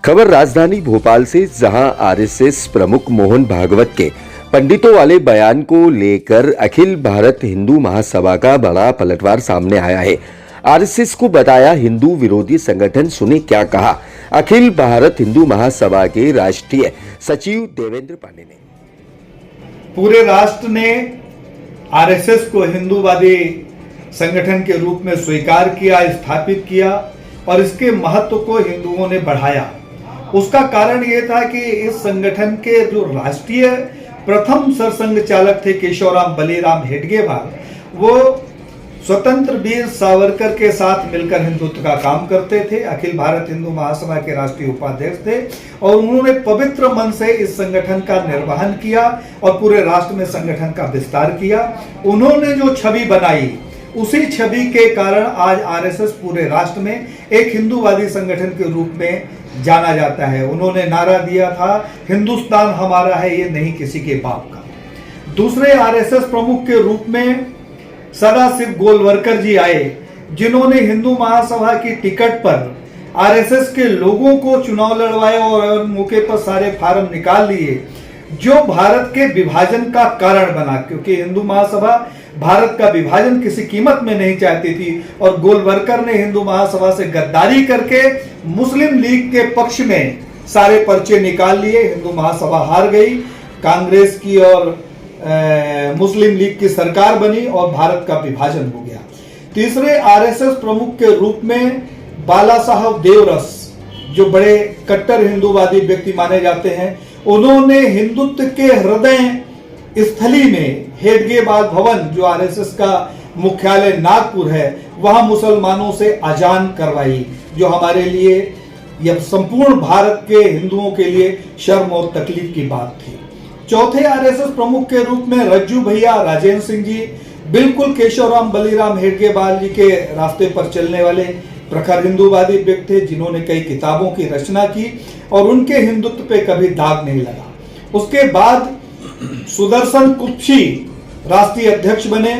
खबर राजधानी भोपाल से, जहां आरएसएस प्रमुख मोहन भागवत के पंडितों वाले बयान को लेकर अखिल भारत हिंदू महासभा का बड़ा पलटवार सामने आया है। आरएसएस को बताया हिंदू विरोधी संगठन, सुने क्या कहा अखिल भारत हिंदू महासभा के राष्ट्रीय सचिव देवेंद्र पांडे ने। पूरे राष्ट्र ने आरएसएस को हिंदूवादी संगठन के रूप में स्वीकार किया, स्थापित किया और इसके महत्व को हिंदुओं ने बढ़ाया। उसका कारण यह था कि इस संगठन के जो राष्ट्रीय प्रथम सरसंघ चालक थे केशवराम बलीराम हेडगेवार, वो स्वतंत्र वीर सावरकर के साथ मिलकर हिंदुत्व का काम करते थे, अखिल भारत हिंदू महासभा के राष्ट्रीय उपाध्यक्ष थे और उन्होंने पवित्र मन से इस संगठन का निर्वहन किया और पूरे राष्ट्र में संगठन का विस्तार किया। उन्होंने जो छवि बनाई, उसी छवि के कारण आज आरएसएस पूरे राष्ट्र में एक हिंदूवादी संगठन के रूप में जाना जाता है। उन्होंने नारा दिया था, हिंदुस्तान हमारा है, ये नहीं किसी के बाप का। दूसरे आरएसएस प्रमुख के रूप में सदाशिव गोलवलकर जी आए, जिन्होंने हिंदू महासभा की टिकट पर आरएसएस के लोगों को चुनाव लड़वाया और मौके पर सारे फार्म निकाल लिए, जो भारत के विभाजन का कारण बना, क्योंकि हिंदू महासभा भारत का विभाजन किसी कीमत में नहीं चाहती थी और गोलवलकर ने हिंदू महासभा से गद्दारी करके मुस्लिम लीग के पक्ष में सारे पर्चे निकाल लिए। हिंदू महासभा हार गई, कांग्रेस की और मुस्लिम लीग की सरकार बनी और भारत का विभाजन हो गया। तीसरे आरएसएस प्रमुख के रूप में बाला साहब देवरस, जो बड़े कट्टर हिंदूवादी व्यक्ति माने जाते हैं, उन्होंने हिंदुत्व के हृदय स्थली में हेडगेवार भवन, जो आरएसएस का मुख्यालय नागपुर है, वहां मुसलमानों से अजान करवाई, जो हमारे लिए या संपूर्ण भारत के हिंदुओं के लिए शर्म और तकलीफ की बात थी। चौथे आरएसएस प्रमुख के रूप में रज्जू भैया राजेंद्र सिंह जी, बिल्कुल केशवराम बलीराम हेडगेवार जी के रास्ते पर चलने वाले प्रखर हिंदूवादी व्यक्ति थे, जिन्होंने कई किताबों की रचना की और उनके हिंदुत्व पे कभी दाग नहीं लगा। उसके बाद सुदर्शन कुक्षी राष्ट्रीय अध्यक्ष बने,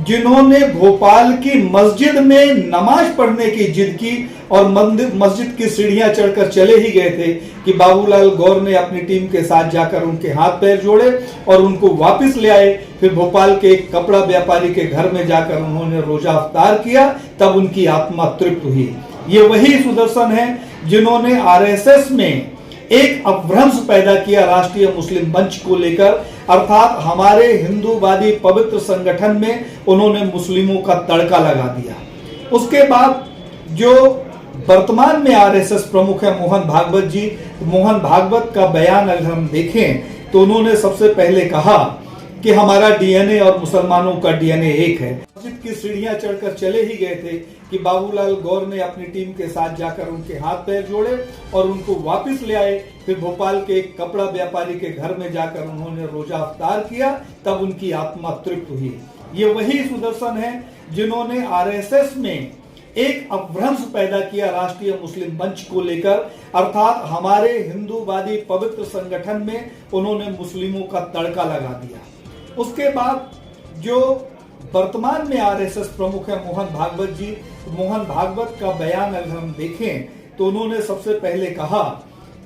जिन्होंने भोपाल की मस्जिद में नमाज पढ़ने की जिद की और मस्जिद की सीढ़ियां चढ़कर चले ही गए थे कि बाबूलाल गौर ने अपनी टीम के साथ जाकर उनके हाथ पैर जोड़े और उनको वापस ले आए। फिर भोपाल के एक कपड़ा व्यापारी के घर में जाकर उन्होंने रोजा अफ्तार किया, तब उनकी आत्मा तृप्त हुई। ये वही सुदर्शन है जिन्होंने आरएसएस में एक अपभ्रंश पैदा किया राष्ट्रीय मुस्लिम मंच को लेकर, अर्थात हमारे हिंदूवादी पवित्र संगठन में उन्होंने मुस्लिमों का तड़का लगा दिया। उसके बाद जो वर्तमान में आरएसएस प्रमुख है मोहन भागवत जी, मोहन भागवत का बयान अगर हम देखें तो उन्होंने सबसे पहले कहा कि हमारा डीएनए और मुसलमानों का डीएनए एक है। मस्जिद की सीढ़ियां चढ़कर चले ही गए थे कि बाबूलाल गौर ने अपनी टीम के साथ जाकर उनके हाथ पैर जोड़े और उनको वापस ले आए। फिर भोपाल के एक कपड़ा व्यापारी के घर में जाकर उन्होंने रोजा अफ्तार किया, तब उनकी आत्मा तृप्त हुई। ये वही सुदर्शन है जिन्होंने आरएसएस में एक अपभ्रंश पैदा किया राष्ट्रीय मुस्लिम मंच को लेकर, अर्थात हमारे हिंदूवादी पवित्र संगठन में उन्होंने मुस्लिमों का तड़का लगा दिया। उसके बाद जो वर्तमान में आरएसएस प्रमुख है मोहन भागवत जी, मोहन भागवत का बयान अगर हम देखें तो उन्होंने सबसे पहले कहा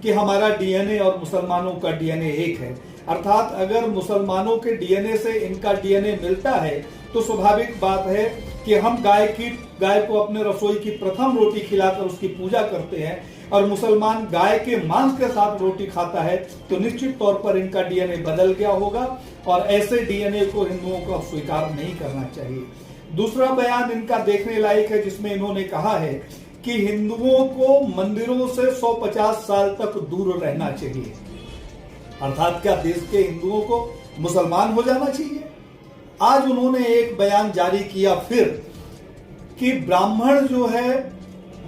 कि हमारा डीएनए और मुसलमानों का डीएनए एक है, अर्थात अगर मुसलमानों के डीएनए से इनका डीएनए मिलता है तो स्वाभाविक बात है कि हम गाय को अपने रसोई की प्रथम रोटी खिलाकर उसकी पूजा करते हैं और मुसलमान गाय के मांस के साथ रोटी खाता है, तो निश्चित तौर पर इनका डीएनए बदल गया होगा और ऐसे डीएनए को हिंदुओं को स्वीकार नहीं करना चाहिए। दूसरा बयान इनका देखने लायक है, जिसमें इन्होंने कहा है कि हिंदुओं को मंदिरों से 150 साल तक दूर रहना चाहिए, अर्थात क्या देश के हिंदुओं को मुसलमान हो जाना चाहिए। आज उन्होंने एक बयान जारी किया फिर कि ब्राह्मण जो है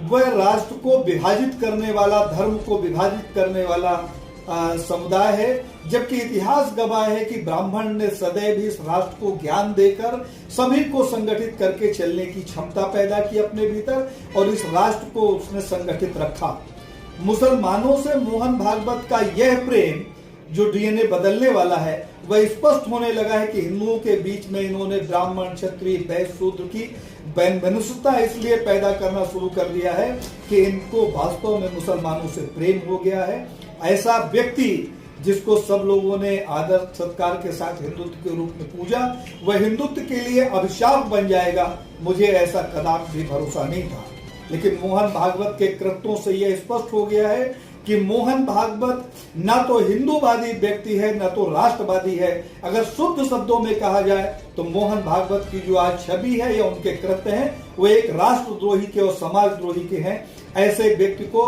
वह राष्ट्र को विभाजित करने वाला, धर्म को विभाजित करने वाला समुदाय है, जबकि इतिहास गवाह है कि ब्राह्मण ने सदैव इस राष्ट्र को ज्ञान देकर सभी को संगठित करके चलने की क्षमता पैदा की अपने भीतर और इस राष्ट्र को उसने संगठित रखा। मुसलमानों से मोहन भागवत का यह प्रेम जो डीएनए बदलने वाला है वह स्पष्ट होने लगा है कि हिंदुओं के बीच में इन्होंने ब्राह्मण, क्षत्रिय, वैश्य, शूद्र की मनुष्यता इसलिए पैदा करना शुरू कर दिया है कि इनको वास्तव में मुसलमानों से प्रेम हो गया है। ऐसा व्यक्ति जिसको सब लोगों ने आदर सत्कार के साथ हिंदुत्व के रूप में पूजा, वह हिंदुत्व के लिए अभिशाप बन जाएगा, मुझे ऐसा कदापि भी भरोसा नहीं था। लेकिन मोहन भागवत के कृत्यों से यह स्पष्ट हो गया है कि मोहन भागवत ना तो हिंदूवादी व्यक्ति है ना तो राष्ट्रवादी है। अगर शुद्ध शब्दों में कहा जाए तो मोहन भागवत की जो आज छवि है या उनके कृत्य हैं वो एक राष्ट्रद्रोही के और समाजद्रोही के हैं। ऐसे व्यक्ति को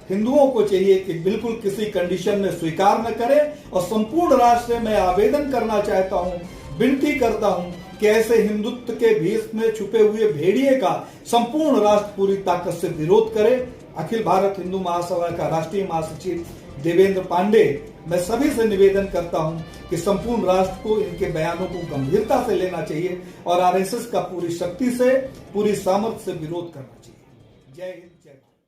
हिंदुओं को चाहिए कि बिल्कुल किसी कंडीशन में स्वीकार न करें और संपूर्ण राष्ट्र से मैं आवेदन करना चाहता हूं, विनती करता हूं कि ऐसे हिंदुत्व के भेष में छुपे हुए भेड़िए का संपूर्ण राष्ट्र पूरी ताकत से विरोध करे। अखिल भारत हिंदू महासभा का राष्ट्रीय महासचिव देवेंद्र पांडे, मैं सभी से निवेदन करता हूं कि संपूर्ण राष्ट्र को इनके बयानों को गंभीरता से लेना चाहिए और आरएसएस का पूरी शक्ति से, पूरी सामर्थ्य से विरोध करना चाहिए। जय हिंद, जय भारत।